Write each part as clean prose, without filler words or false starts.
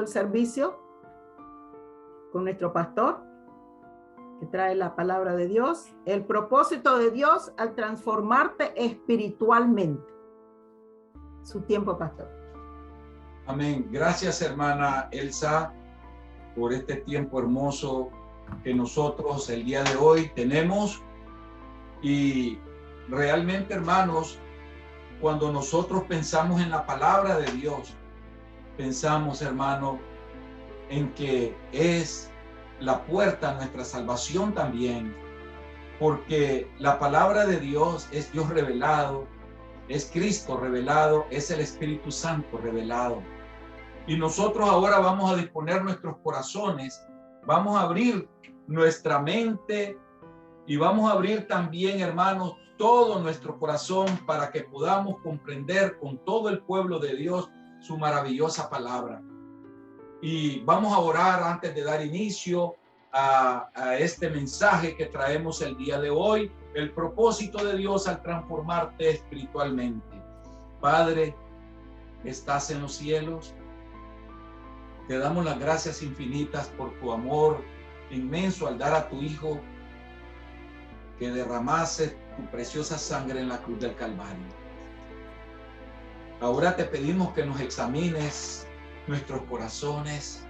el servicio con nuestro pastor, que trae la palabra de Dios. El propósito de Dios al transformarte espiritualmente. Su tiempo, pastor. Amén. Gracias, hermana Elsa, por este tiempo hermoso que nosotros el día de hoy tenemos. Y realmente, hermanos, cuando nosotros pensamos en la palabra de Dios, pensamos, hermano, en que es la puerta a nuestra salvación también, porque la palabra de Dios es Dios revelado, es Cristo revelado, es el Espíritu Santo revelado. Y nosotros ahora vamos a disponer nuestros corazones, vamos a abrir nuestra mente y vamos a abrir también, hermanos, todo nuestro corazón para que podamos comprender con todo el pueblo de Dios su maravillosa palabra. Y vamos a orar antes de dar inicio a este mensaje que traemos el día de hoy, el propósito de Dios al transformarte espiritualmente. Padre, estás en los cielos. Te damos las gracias infinitas por tu amor inmenso al dar a tu Hijo que derramase tu preciosa sangre en la cruz del Calvario. Ahora te pedimos que nos examines nuestros corazones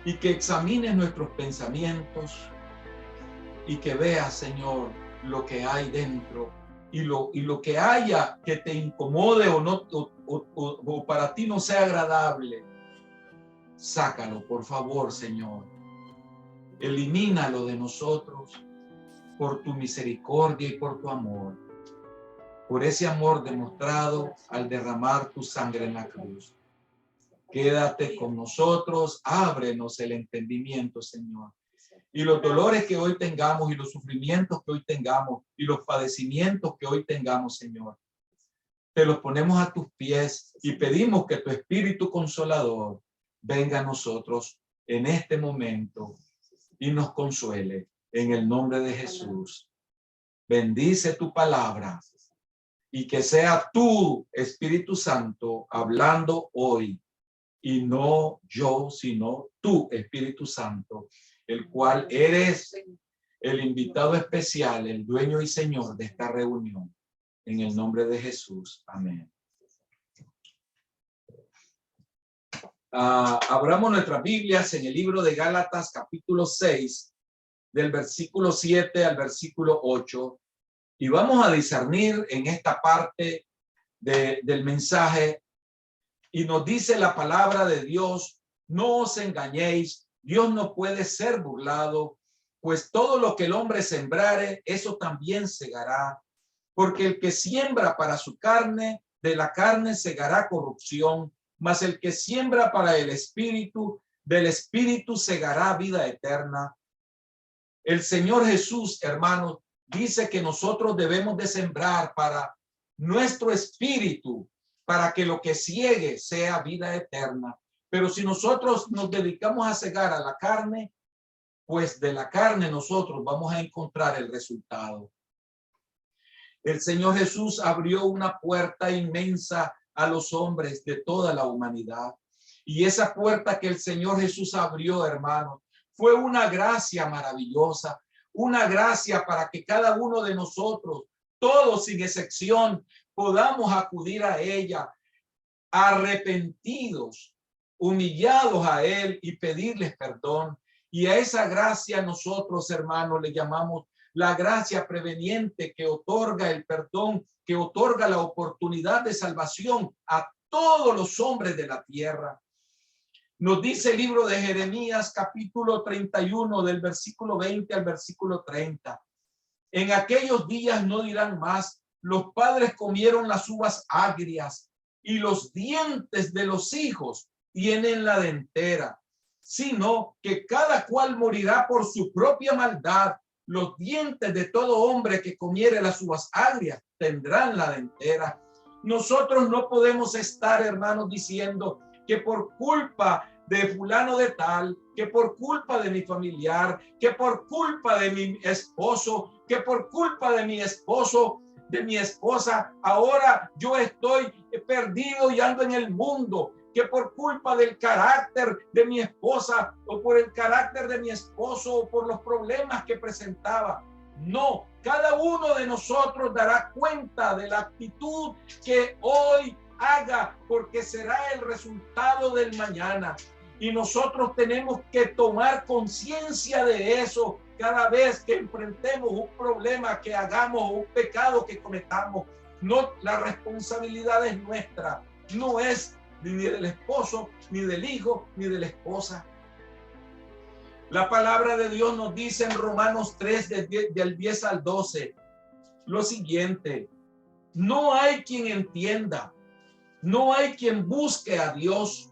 y que examines nuestros pensamientos y que veas, Señor, lo que hay dentro y lo que haya que te incomode o no o para ti no sea agradable. Sácalo, por favor, Señor. Elimínalo de nosotros por tu misericordia y por tu amor. Por ese amor demostrado al derramar tu sangre en la cruz. Quédate con nosotros, ábrenos el entendimiento, Señor. Y los dolores que hoy tengamos y los sufrimientos que hoy tengamos y los padecimientos que hoy tengamos, Señor, te los ponemos a tus pies y pedimos que tu Espíritu Consolador venga a nosotros en este momento y nos consuele en el nombre de Jesús. Bendice tu palabra y que sea tú, Espíritu Santo, hablando hoy y no yo, sino tú, Espíritu Santo, el cual eres el invitado especial, el dueño y señor de esta reunión. En el nombre de Jesús. Amén. Abramos nuestras Biblias en el libro de Gálatas, capítulo 6, del versículo 7 al versículo 8. Y vamos a discernir en esta parte del mensaje. Y nos dice la palabra de Dios: no os engañéis, Dios no puede ser burlado, pues todo lo que el hombre sembrare, eso también segará. Porque el que siembra para su carne, de la carne segará corrupción, mas el que siembra para el espíritu, del espíritu segará vida eterna. El Señor Jesús, hermanos, dice que nosotros debemos de sembrar para nuestro espíritu, para que lo que siegue sea vida eterna. Pero si nosotros nos dedicamos a cegar a la carne, pues de la carne nosotros vamos a encontrar el resultado. El Señor Jesús abrió una puerta inmensa a los hombres de toda la humanidad. Y esa puerta que el Señor Jesús abrió, hermanos, fue una gracia maravillosa, una gracia para que cada uno de nosotros, todos sin excepción, podamos acudir a ella arrepentidos, humillados a Él y pedirles perdón. Y a esa gracia nosotros, hermanos, le llamamos la gracia preveniente que otorga el perdón, que otorga la oportunidad de salvación a todos los hombres de la tierra. Nos dice el libro de Jeremías, capítulo 31, del versículo 20 al versículo 30. En aquellos días no dirán más: los padres comieron las uvas agrias y los dientes de los hijos tienen la dentera, sino que cada cual morirá por su propia maldad. Los dientes de todo hombre que comiere las uvas agrias tendrán la dentera. Nosotros no podemos estar, hermanos, diciendo que por culpa de fulano de tal, que por culpa de mi familiar, que por culpa de mi esposo, que por culpa de mi esposo, de mi esposa, ahora yo estoy perdido y ando en el mundo. que por culpa del carácter de mi esposa o por el carácter de mi esposo o por los problemas que presentaba. No, cada uno de nosotros dará cuenta de la actitud que hoy haga, porque será el resultado del mañana. Y nosotros tenemos que tomar conciencia de eso cada vez que enfrentemos un problema que hagamos o un pecado que cometamos. No, la responsabilidad es nuestra, no es ni del esposo, ni del hijo, ni de la esposa. La palabra de Dios nos dice en Romanos 3, del 10 al 12, lo siguiente: no hay quien entienda, no hay quien busque a Dios.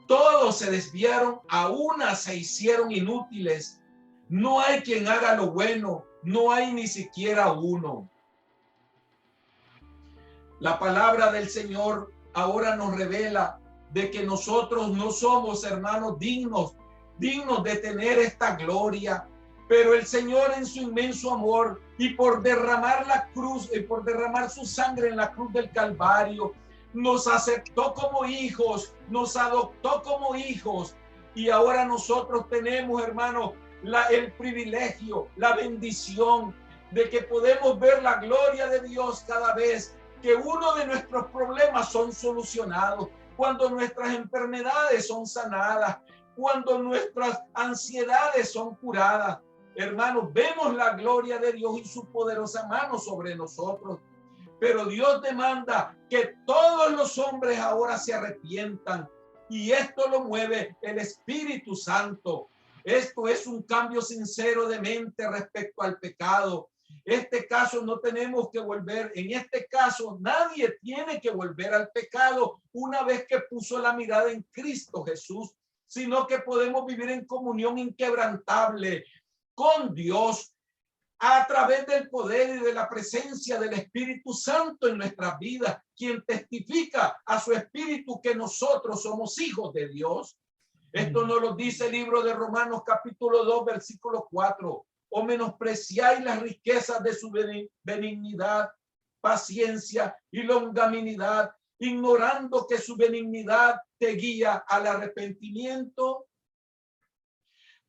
Todos se desviaron, a una se hicieron inútiles. No hay quien haga lo bueno, no hay ni siquiera uno. La palabra del Señor ahora nos revela de que nosotros no somos, hermanos, dignos de tener esta gloria, pero el Señor en su inmenso amor y por derramar la cruz y por derramar su sangre en la cruz del Calvario, nos aceptó como hijos, nos adoptó como hijos, y ahora nosotros tenemos, hermanos, el privilegio, la bendición de que podemos ver la gloria de Dios cada vez que uno de nuestros problemas son solucionados, cuando nuestras enfermedades son sanadas, cuando nuestras ansiedades son curadas. Hermanos, vemos la gloria de Dios y su poderosa mano sobre nosotros. Pero Dios demanda que todos los hombres ahora se arrepientan, y esto lo mueve el Espíritu Santo. Esto es un cambio sincero de mente respecto al pecado. Este caso no tenemos que volver, en este caso nadie tiene que volver al pecado una vez que puso la mirada en Cristo Jesús, sino que podemos vivir en comunión inquebrantable con Dios a través del poder y de la presencia del Espíritu Santo en nuestras vidas, quien testifica a su Espíritu que nosotros somos hijos de Dios. Esto nos lo dice el libro de Romanos capítulo 2, versículo 4. ¿O menospreciáis las riquezas de su benignidad, paciencia y longanimidad, ignorando que su benignidad te guía al arrepentimiento?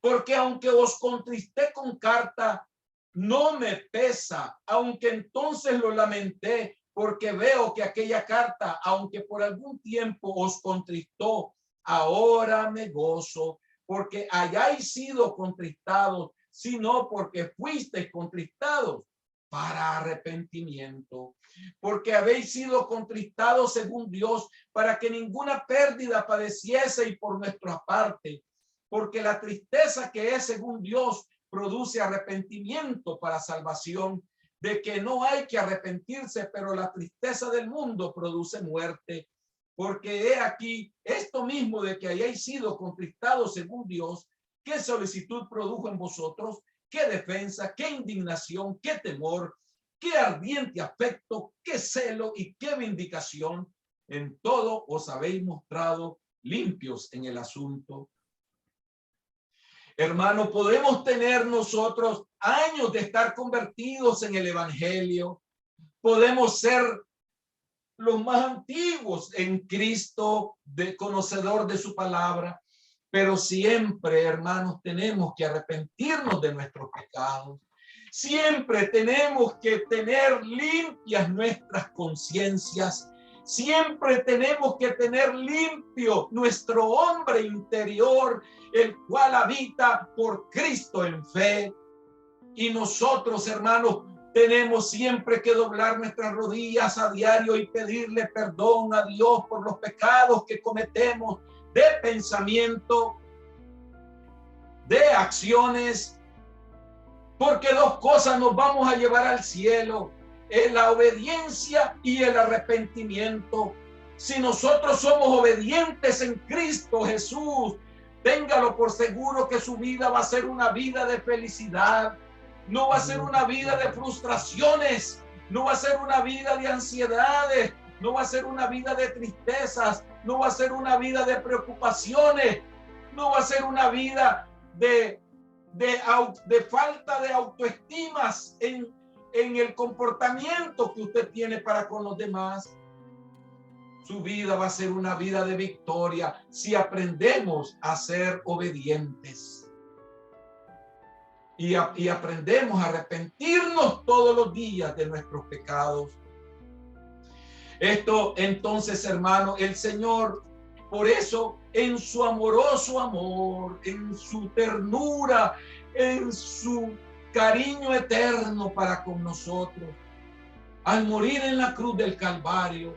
Porque aunque os contristé con carta, no me pesa, aunque entonces lo lamenté, porque veo que aquella carta, aunque por algún tiempo os contristó, ahora me gozo, porque hayáis sido contristados, sino porque fuisteis contristados para arrepentimiento, porque habéis sido contristados según Dios, para que ninguna pérdida padecieseis por nuestra parte, porque la tristeza que es según Dios produce arrepentimiento para salvación, de que no hay que arrepentirse, pero la tristeza del mundo produce muerte. Porque he aquí esto mismo de que hayáis sido contristados según Dios, qué solicitud produjo en vosotros, qué defensa, qué indignación, qué temor, qué ardiente afecto, qué celo y qué vindicación. En todo os habéis mostrado limpios en el asunto. Hermano, podemos tener nosotros años de estar convertidos en el evangelio. Podemos ser los más antiguos en Cristo, de conocedor de su palabra, pero siempre, hermanos, tenemos que arrepentirnos de nuestros pecados. Siempre tenemos que tener limpias nuestras conciencias. Siempre tenemos que tener limpio nuestro hombre interior, el cual habita por Cristo en fe. Y nosotros, hermanos, tenemos siempre que doblar nuestras rodillas a diario y pedirle perdón a Dios por los pecados que cometemos de pensamiento, de acciones, porque dos cosas nos vamos a llevar al cielo: la obediencia y el arrepentimiento. Si nosotros somos obedientes en Cristo Jesús, téngalo por seguro que su vida va a ser una vida de felicidad. No va a ser una vida de frustraciones, no va a ser una vida de ansiedades, no va a ser una vida de tristezas, no va a ser una vida de preocupaciones, no va a ser una vida de falta de autoestimas en el comportamiento que usted tiene para con los demás. Su vida va a ser una vida de victoria si aprendemos a ser obedientes. Y aprendemos a arrepentirnos todos los días de nuestros pecados. Esto entonces, hermano, el Señor, por eso, en su amoroso amor, en su ternura, en su cariño eterno para con nosotros, al morir en la cruz del Calvario,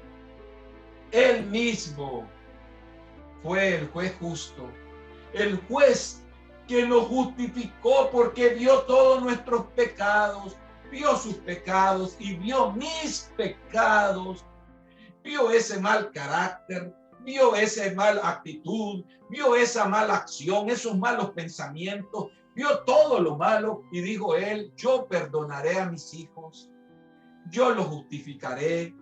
Él mismo fue el juez justo, el juez que nos justificó porque vio todos nuestros pecados, vio sus pecados y vio mis pecados, vio ese mal carácter, vio esa mala actitud, vio esa mala acción, esos malos pensamientos, vio todo lo malo y dijo él: yo perdonaré a mis hijos, yo los justificaré.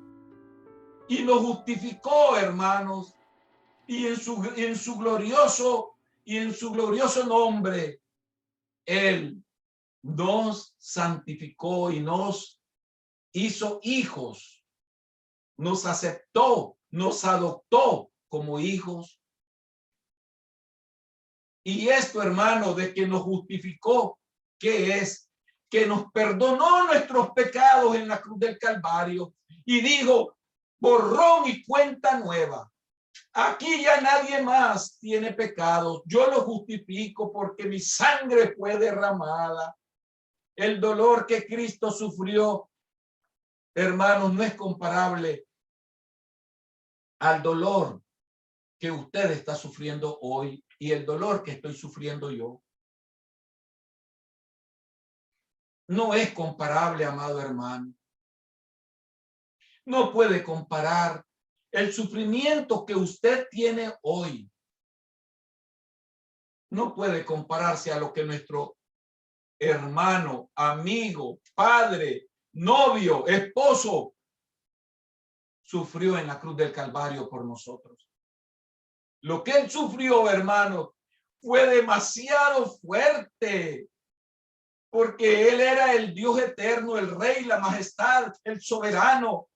Y lo justificó, hermanos, y en su glorioso nombre, Él nos santificó y nos hizo hijos, nos aceptó, nos adoptó como hijos. Y esto, hermano, de que nos justificó, ¿qué es? Que nos perdonó nuestros pecados en la cruz del Calvario y dijo: borrón y cuenta nueva. Aquí ya nadie más tiene pecados. Yo lo justifico porque mi sangre fue derramada. El dolor que Cristo sufrió, hermanos, no es comparable al dolor que usted está sufriendo hoy y el dolor que estoy sufriendo yo. No es comparable, amado hermano. No puede comparar el sufrimiento que usted tiene hoy. No puede compararse a lo que nuestro hermano, amigo, padre, novio, esposo sufrió en la cruz del Calvario por nosotros. Lo que él sufrió, hermano, fue demasiado fuerte, porque él era el Dios eterno, el Rey, la majestad, el soberano,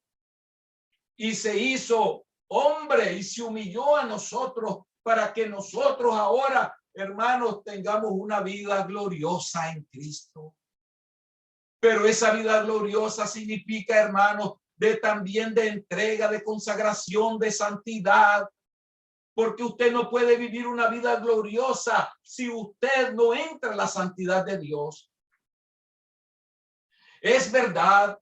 y se hizo hombre y se humilló a nosotros para que nosotros ahora, hermanos, tengamos una vida gloriosa en Cristo. Pero esa vida gloriosa significa, hermanos, también de entrega, de consagración, de santidad, porque usted no puede vivir una vida gloriosa si usted no entra en la santidad de Dios. Es verdad,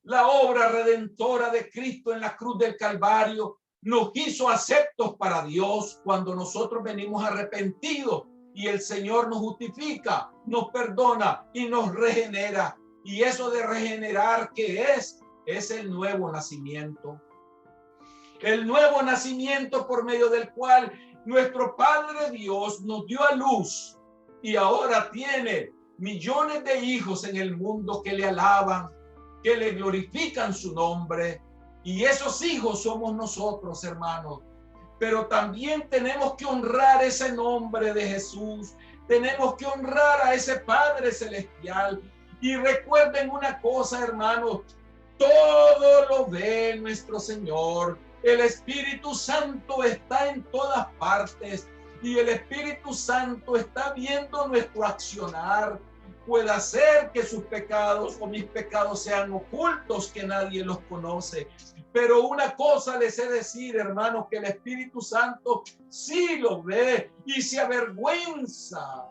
la obra redentora de Cristo en la cruz del Calvario nos hizo aceptos para Dios cuando nosotros venimos arrepentidos y el Señor nos justifica, nos perdona y nos regenera. Y eso de regenerar, ¿qué es? Es el nuevo nacimiento. El nuevo nacimiento por medio del cual nuestro Padre Dios nos dio a luz y ahora tiene millones de hijos en el mundo que le alaban, que le glorifican su nombre. Y esos hijos somos nosotros, hermanos. Pero también tenemos que honrar ese nombre de Jesús. Tenemos que honrar a ese Padre Celestial. Y recuerden una cosa, hermanos, todo lo ve nuestro Señor. El Espíritu Santo está en todas partes y el Espíritu Santo está viendo nuestro accionar. Puede ser que sus pecados o mis pecados sean ocultos, que nadie los conoce. Pero una cosa les he de decir, hermanos, que el Espíritu Santo sí lo ve y se avergüenza,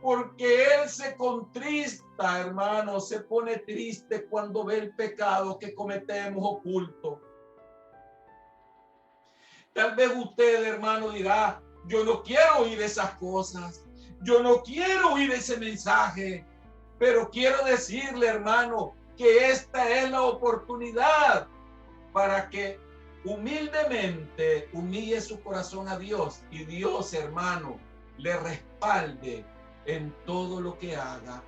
porque Él se contrista, hermano, se pone triste cuando ve el pecado que cometemos oculto. Tal vez usted, hermano, dirá: yo no quiero oír esas cosas, yo no quiero oír ese mensaje, pero quiero decirle, hermano, que esta es la oportunidad para que humildemente humille su corazón a Dios y Dios, hermano, le respalde en todo lo que haga.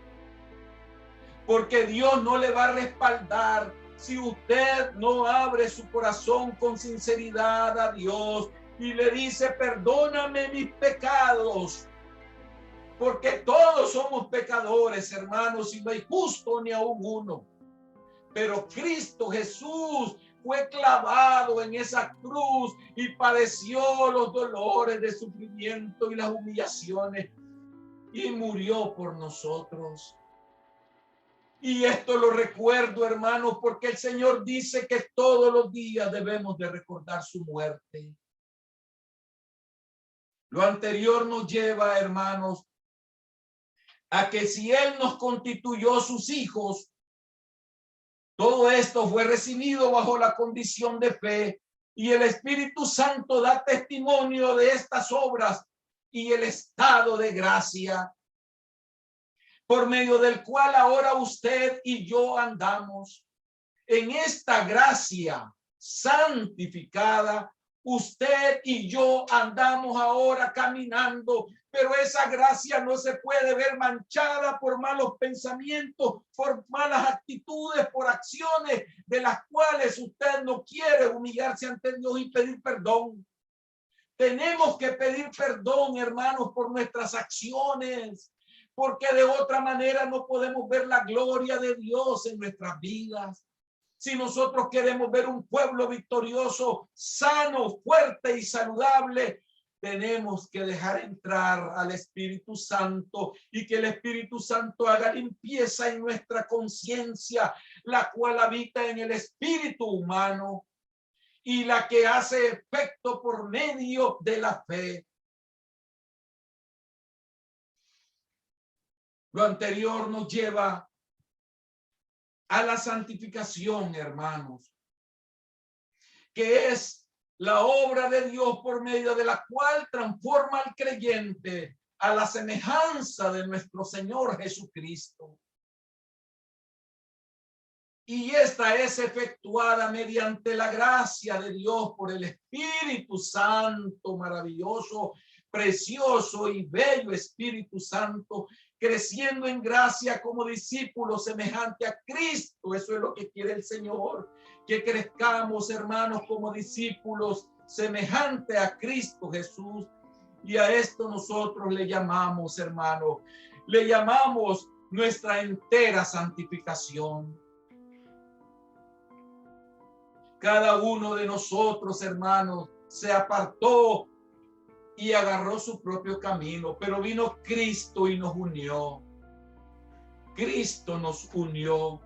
Porque Dios no le va a respaldar si usted no abre su corazón con sinceridad a Dios y le dice: perdóname mis pecados. Porque todos somos pecadores, hermanos, y no hay justo ni aún uno. Pero Cristo Jesús fue clavado en esa cruz y padeció los dolores de sufrimiento y las humillaciones y murió por nosotros. Y esto lo recuerdo, hermanos, porque el Señor dice que todos los días debemos de recordar su muerte. Lo anterior nos lleva, hermanos, a que si Él nos constituyó sus hijos, todo esto fue recibido bajo la condición de fe, y el Espíritu Santo da testimonio de estas obras y el estado de gracia por medio del cual ahora usted y yo andamos. En esta gracia santificada, usted y yo andamos ahora caminando, pero esa gracia no se puede ver manchada por malos pensamientos, por malas actitudes, por acciones de las cuales usted no quiere humillarse ante Dios y pedir perdón. Tenemos que pedir perdón, hermanos, por nuestras acciones, porque de otra manera no podemos ver la gloria de Dios en nuestras vidas. Si nosotros queremos ver un pueblo victorioso, sano, fuerte y saludable, tenemos que dejar entrar al Espíritu Santo y que el Espíritu Santo haga limpieza en nuestra conciencia, la cual habita en el espíritu humano y la que hace efecto por medio de la fe. Lo anterior nos lleva a la santificación, hermanos, que es la obra de Dios por medio de la cual transforma al creyente a la semejanza de nuestro Señor Jesucristo. Y esta es efectuada mediante la gracia de Dios por el Espíritu Santo, maravilloso, precioso y bello Espíritu Santo, creciendo en gracia como discípulos semejante a Cristo. Eso es lo que quiere el Señor, que crezcamos, hermanos, como discípulos semejante a Cristo Jesús. Y a esto nosotros le llamamos, hermanos, le llamamos nuestra entera santificación. Cada uno de nosotros, hermanos, se apartó y agarró su propio camino, pero vino Cristo y nos unió. Cristo nos unió.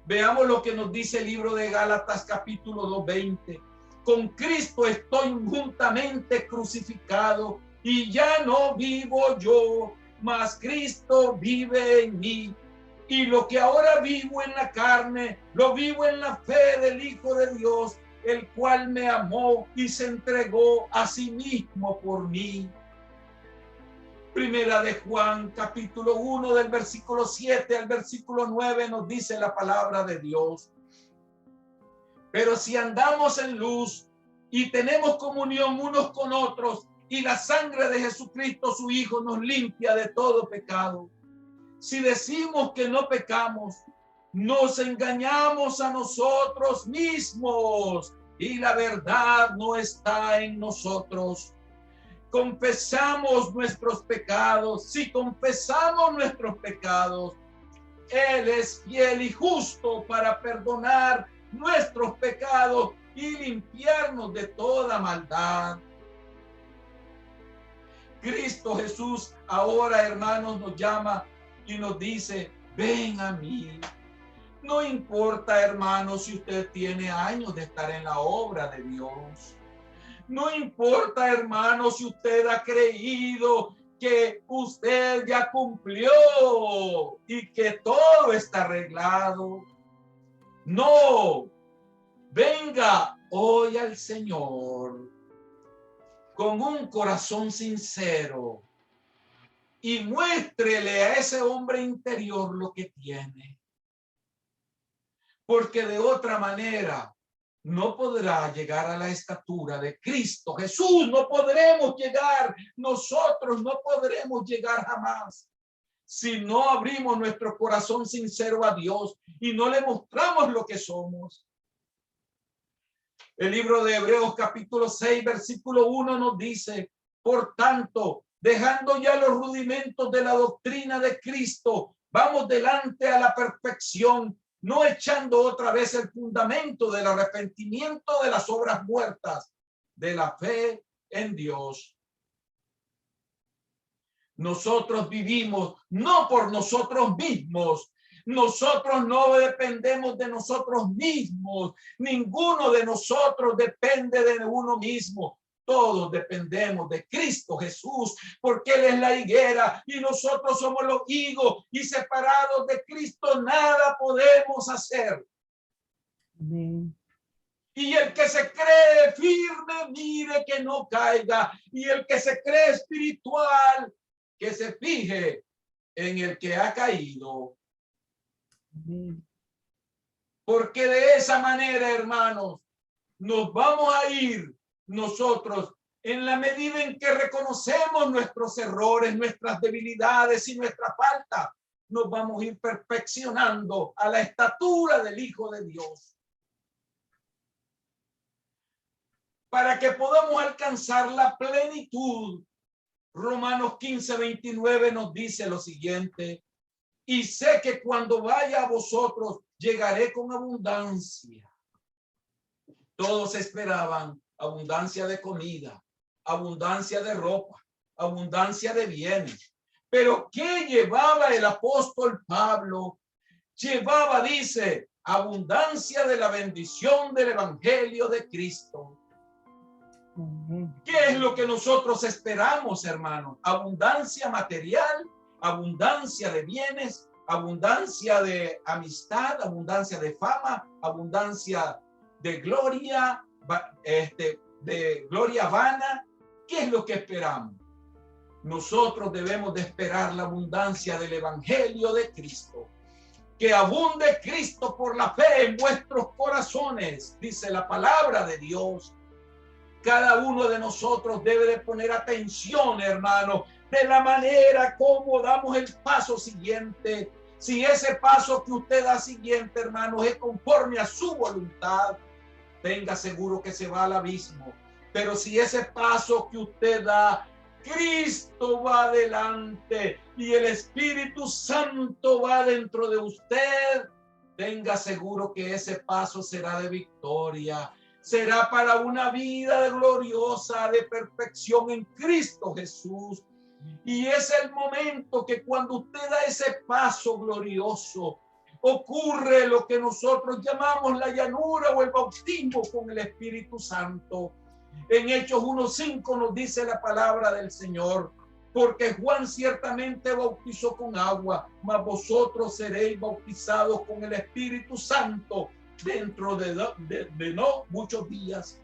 Veamos lo que nos dice el libro de Gálatas, capítulo 2:20. Con Cristo estoy juntamente crucificado y ya no vivo yo, mas Cristo vive en mí. Y lo que ahora vivo en la carne, lo vivo en la fe del Hijo de Dios, el cual me amó y se entregó a sí mismo por mí. Primera de Juan, capítulo 1, del versículo 7 al versículo 9, nos dice la palabra de Dios. Pero si andamos en luz y tenemos comunión unos con otros, y la sangre de Jesucristo, su Hijo, nos limpia de todo pecado. Si decimos que no pecamos, nos engañamos a nosotros mismos y la verdad no está en nosotros. Confesamos nuestros pecados. Si confesamos nuestros pecados, Él es fiel y justo para perdonar nuestros pecados y limpiarnos de toda maldad. Cristo Jesús ahora, hermanos, nos llama y nos dice: ven a mí. No importa, hermanos, si usted tiene años de estar en la obra de Dios. No importa, hermanos, si usted ha creído que usted ya cumplió y que todo está arreglado. No, venga hoy al Señor con un corazón sincero y muéstrele a ese hombre interior lo que tiene. Porque de otra manera no podrá llegar a la estatura de Cristo Jesús. No podremos llegar, nosotros no podremos llegar jamás si no abrimos nuestro corazón sincero a Dios y no le mostramos lo que somos. El libro de Hebreos capítulo 6 versículo 1 nos dice: por tanto, dejando ya los rudimentos de la doctrina de Cristo, vamos delante a la perfección, no echando otra vez el fundamento del arrepentimiento de las obras muertas, de la fe en Dios. Nosotros vivimos no por nosotros mismos. Nosotros no dependemos de nosotros mismos. Ninguno de nosotros depende de uno mismo. Todos dependemos de Cristo Jesús, porque Él es la higuera y nosotros somos los higos, y separados de Cristo nada podemos hacer. Amén. Y el que se cree firme, mire que no caiga. Y el que se cree espiritual, que se fije en el que ha caído. Amén. Porque de esa manera, hermanos, nos vamos a ir nosotros en la medida en que reconocemos nuestros errores, nuestras debilidades y nuestra falta. Nos vamos a ir perfeccionando a la estatura del Hijo de Dios, para que podamos alcanzar la plenitud. Romanos 15:29 nos dice lo siguiente: y sé que cuando vaya a vosotros llegaré con abundancia. Todos esperaban abundancia de comida, abundancia de ropa, abundancia de bienes. Pero ¿qué llevaba el apóstol Pablo? Llevaba, dice, abundancia de la bendición del evangelio de Cristo. ¿Qué es lo que nosotros esperamos, hermanos? Abundancia material, abundancia de bienes, abundancia de amistad, abundancia de fama, abundancia de gloria, de gloria vana. ¿Qué es lo que esperamos? Nosotros debemos de esperar la abundancia del evangelio de Cristo. Que abunde Cristo por la fe en vuestros corazones, dice la palabra de Dios. Cada uno de nosotros debe de poner atención, hermano, de la manera como damos el paso siguiente. Si ese paso que usted da siguiente, hermano, es conforme a su voluntad, tenga seguro que se va al abismo. Pero si ese paso que usted da, Cristo va adelante y el Espíritu Santo va dentro de usted, tenga seguro que ese paso será de victoria. Será para una vida gloriosa de perfección en Cristo Jesús. Y es el momento que cuando usted da ese paso glorioso, ocurre lo que nosotros llamamos la llanura o el bautismo con el Espíritu Santo. En Hechos 1:5 nos dice la palabra del Señor: porque Juan ciertamente bautizó con agua, mas vosotros seréis bautizados con el Espíritu Santo dentro de no muchos días.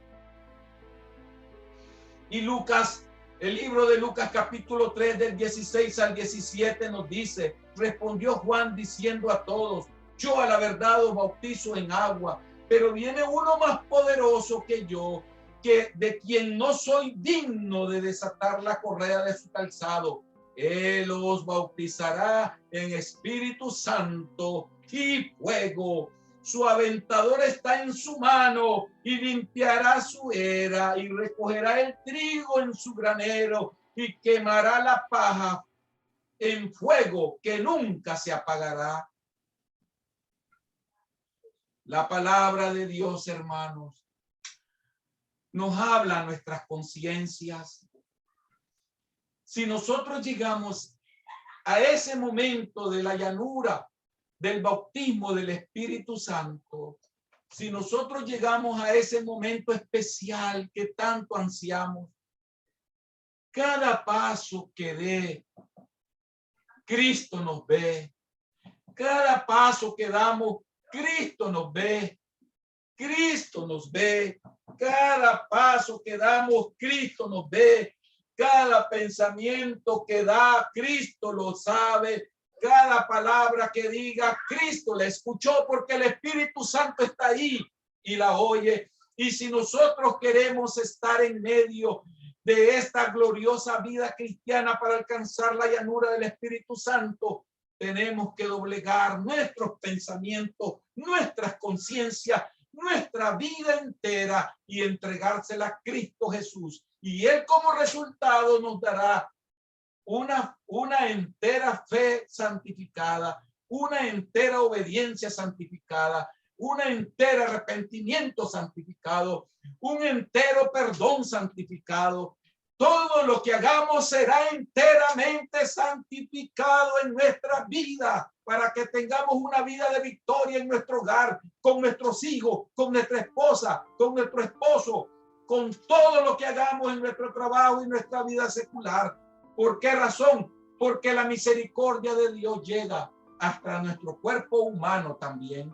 Y Lucas, el libro de Lucas capítulo 3 del 16 al 17 nos dice: respondió Juan diciendo a todos: yo a la verdad os bautizo en agua, pero viene uno más poderoso que yo, que de quien no soy digno de desatar la correa de su calzado. Él os bautizará en Espíritu Santo y fuego. Su aventador está en su mano y limpiará su era y recogerá el trigo en su granero y quemará la paja en fuego que nunca se apagará. La palabra de Dios, hermanos, nos habla a nuestras conciencias. Si nosotros llegamos a ese momento de la llanura, del bautismo del Espíritu Santo, si nosotros llegamos a ese momento especial que tanto ansiamos, cada paso que dé, Cristo nos ve. Cada paso que damos, Cristo nos ve. Cristo nos ve. Cada paso que damos, Cristo nos ve. Cada pensamiento que da, Cristo lo sabe. Cada palabra que diga, Cristo la escuchó, porque el Espíritu Santo está ahí y la oye. Y si nosotros queremos estar en medio de esta gloriosa vida cristiana para alcanzar la llanura del Espíritu Santo, tenemos que doblegar nuestros pensamientos, nuestras conciencias, nuestra vida entera y entregársela a Cristo Jesús. Y Él como resultado nos dará una entera fe santificada, una entera obediencia santificada, un entero arrepentimiento santificado, un entero perdón santificado. Todo lo que hagamos será enteramente santificado en nuestra vida para que tengamos una vida de victoria en nuestro hogar, con nuestros hijos, con nuestra esposa, con nuestro esposo, con todo lo que hagamos en nuestro trabajo y nuestra vida secular. ¿Por qué razón? Porque la misericordia de Dios llega hasta nuestro cuerpo humano también.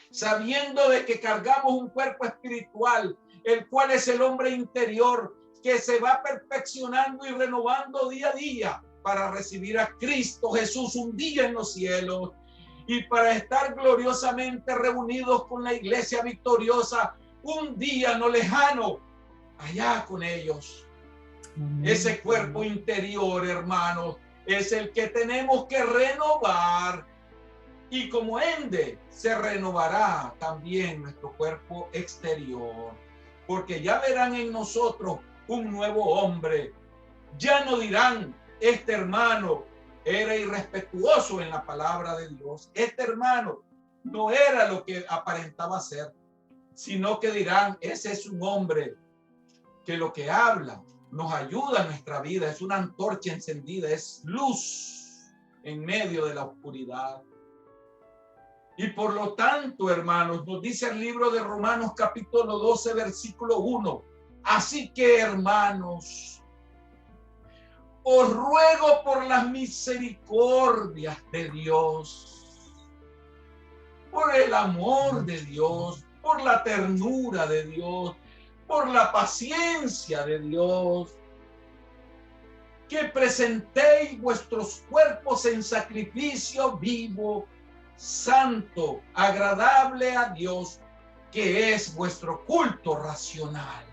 Sabiendo de que cargamos un cuerpo espiritual, el cual es el hombre interior, que se va perfeccionando y renovando día a día para recibir a Cristo Jesús un día en los cielos y para estar gloriosamente reunidos con la iglesia victoriosa un día no lejano, allá con ellos. Ese cuerpo interior, hermanos, es el que tenemos que renovar, y como ende se renovará también nuestro cuerpo exterior, porque ya verán en nosotros un nuevo hombre. Ya no dirán, este hermano era irrespetuoso en la palabra de Dios, este hermano no era lo que aparentaba ser, sino que dirán, ese es un hombre que lo que habla nos ayuda a nuestra vida, es una antorcha encendida, es luz en medio de la oscuridad. Y por lo tanto, hermanos, nos dice el libro de Romanos capítulo 12, versículo 1. Así que, hermanos, os ruego por las misericordias de Dios, por el amor de Dios, por la ternura de Dios, por la paciencia de Dios, que presentéis vuestros cuerpos en sacrificio vivo, santo, agradable a Dios, que es vuestro culto racional.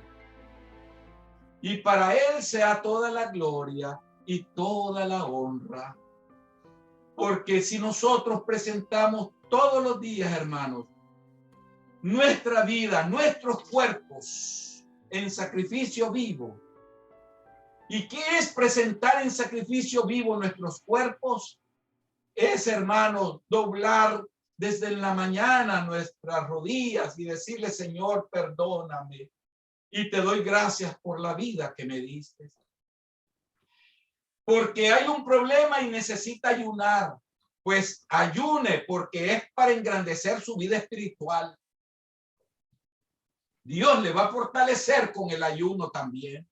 Y para Él sea toda la gloria y toda la honra. Porque si nosotros presentamos todos los días, hermanos, nuestra vida, nuestros cuerpos en sacrificio vivo. ¿Y qué es presentar en sacrificio vivo nuestros cuerpos? Es, hermanos, doblar desde la mañana nuestras rodillas y decirle, Señor, perdóname y te doy gracias por la vida que me diste. Porque hay un problema y necesita ayunar, pues ayune, porque es para engrandecer su vida espiritual. Dios le va a fortalecer con el ayuno también.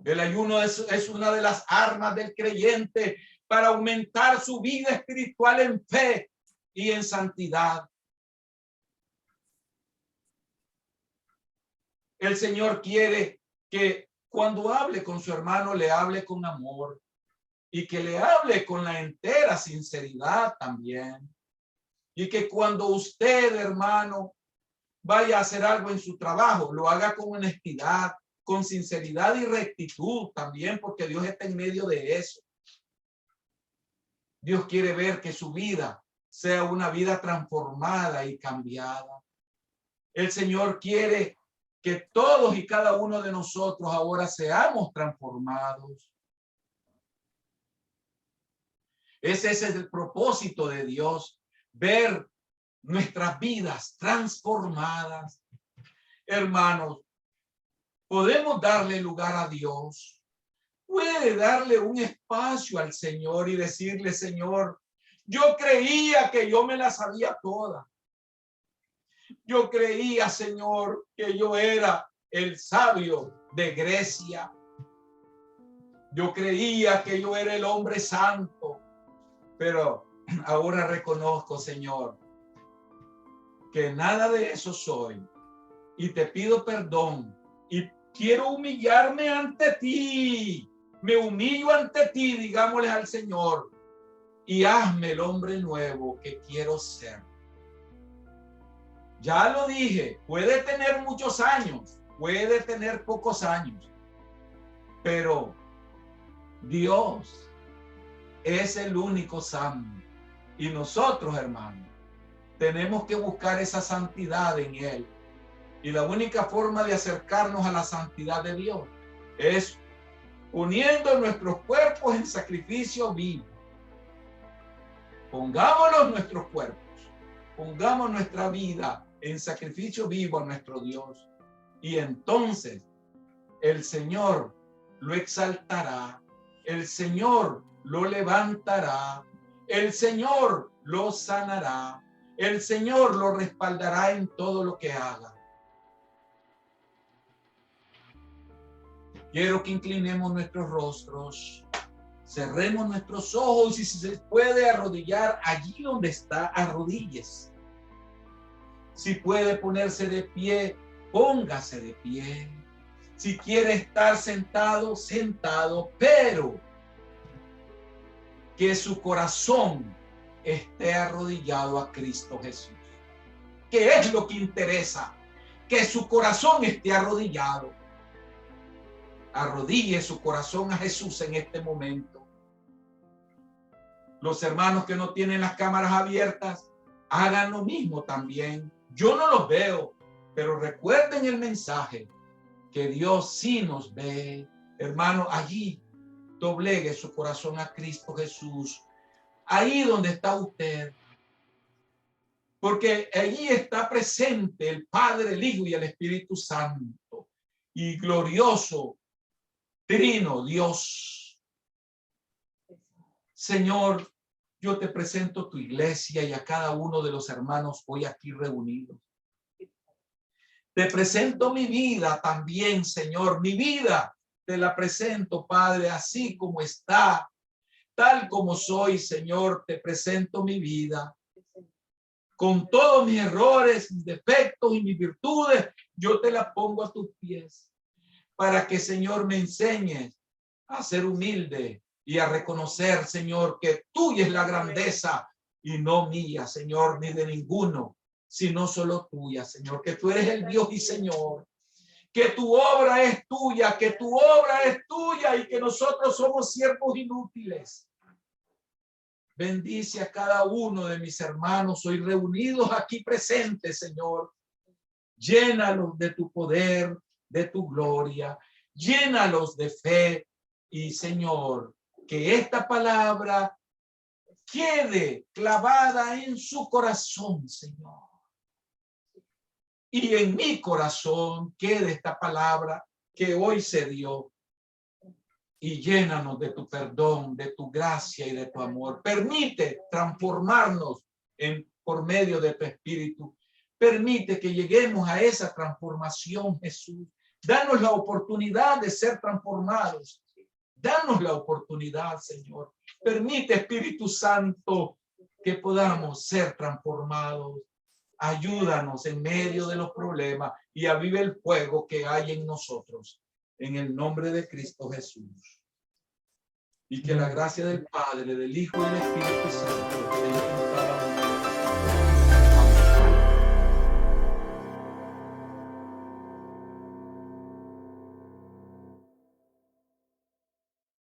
El ayuno es una de las armas del creyente para aumentar su vida espiritual en fe y en santidad. El Señor quiere que cuando hable con su hermano le hable con amor y que le hable con la entera sinceridad también. Y que cuando usted, hermano, vaya a hacer algo en su trabajo, lo haga con honestidad, con sinceridad y rectitud también, porque Dios está en medio de eso. Dios quiere ver que su vida sea una vida transformada y cambiada. El Señor quiere que todos y cada uno de nosotros ahora seamos transformados. Ese es el propósito de Dios, ver nuestras vidas transformadas. Hermanos, podemos darle lugar a Dios. Puede darle un espacio al Señor y decirle, Señor, yo creía que yo me la sabía toda. Yo creía, Señor, que yo era el sabio de Grecia. Yo creía que yo era el hombre santo. Pero ahora reconozco, Señor, que nada de eso soy. Y te pido perdón. Y quiero humillarme ante ti. Me humillo ante ti, digámosle al Señor. Y hazme el hombre nuevo que quiero ser. Ya lo dije, puede tener muchos años, puede tener pocos años, pero Dios es el único santo. Y nosotros, hermanos, tenemos que buscar esa santidad en Él. Y la única forma de acercarnos a la santidad de Dios es poniendo nuestros cuerpos en sacrificio vivo, Pongámonos nuestros cuerpos, pongamos nuestra vida en sacrificio vivo a nuestro Dios. Y entonces el Señor lo exaltará, el Señor lo levantará, el Señor lo sanará, el Señor lo respaldará en todo lo que haga. Quiero que inclinemos nuestros rostros, cerremos nuestros ojos y si se puede arrodillar allí donde está, arrodíllese. Si puede ponerse de pie, póngase de pie. Si quiere estar sentado, sentado, pero que su corazón esté arrodillado a Cristo Jesús. ¿Qué es lo que interesa? Que su corazón esté arrodillado. Arrodille su corazón a Jesús en este momento. Los hermanos que no tienen las cámaras abiertas, hagan lo mismo también. Yo no los veo, pero recuerden el mensaje, que Dios sí nos ve. Hermano, allí doblegue su corazón a Cristo Jesús. Ahí donde está usted. Porque allí está presente el Padre, el Hijo y el Espíritu Santo. Y glorioso Trino Dios. Señor, yo te presento tu iglesia y a cada uno de los hermanos hoy aquí reunidos. Te presento mi vida también, Señor. Mi vida te la presento, Padre, así como está, tal como soy, Señor. Te presento mi vida. Con todos mis errores, mis defectos y mis virtudes, yo te la pongo a tus pies. Para que, Señor, me enseñes a ser humilde y a reconocer, Señor, que tuya es la grandeza y no mía, Señor, ni de ninguno, sino solo tuya, Señor, que tú eres el Dios y Señor, que tu obra es tuya, que tu obra es tuya y que nosotros somos siervos inútiles. Bendice a cada uno de mis hermanos hoy reunidos aquí presentes, Señor. Llénalos de tu poder, de tu gloria, llénalos de fe y, Señor, que esta palabra quede clavada en su corazón, Señor. Y en mi corazón quede esta palabra que hoy se dio. Y llénanos de tu perdón, de tu gracia y de tu amor. Permite transformarnos por medio de tu Espíritu. Permite que lleguemos a esa transformación, Jesús. Danos la oportunidad de ser transformados. Danos la oportunidad, Señor. Permite, Espíritu Santo, que podamos ser transformados. Ayúdanos en medio de los problemas y aviva el fuego que hay en nosotros. En el nombre de Cristo Jesús. Y que la gracia del Padre, del Hijo y del Espíritu Santo